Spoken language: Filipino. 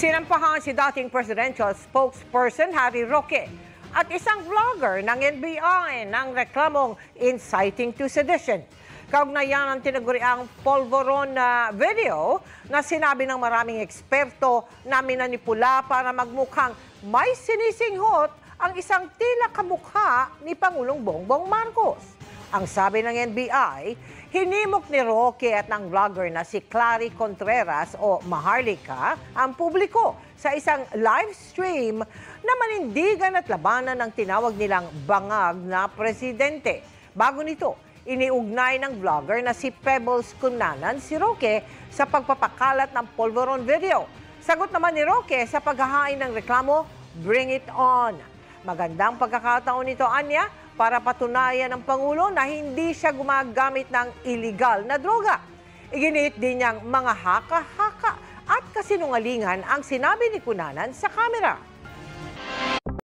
Sinampahan si dating presidential spokesperson Harry Roque at isang vlogger ng NBI ng reklamong inciting to sedition. Kaugnayan ang tinaguriang polvoron na video na sinabi ng maraming eksperto na minanipula para magmukhang may sinisinghot ang isang tila kamukha ni Pangulong Bongbong Marcos. Ang sabi ng NBI, hinimok ni Roque at ng vlogger na si Clary Contreras o Maharlika ang publiko sa isang live stream na manindigan at labanan ng tinawag nilang bangag na presidente. Bago nito, iniugnay ng vlogger na si Pebbles Cunanan si Roque sa pagpapakalat ng polvoron video. Sagot naman ni Roque sa paghahain ng reklamo, "Bring it on." Magandang pagkakataon nito, Anya, para patunayan ng Pangulo na hindi siya gumagamit ng illegal na droga. Iginit din niyang mga haka-haka at kasinungalingan ang sinabi ni Cunanan sa kamera.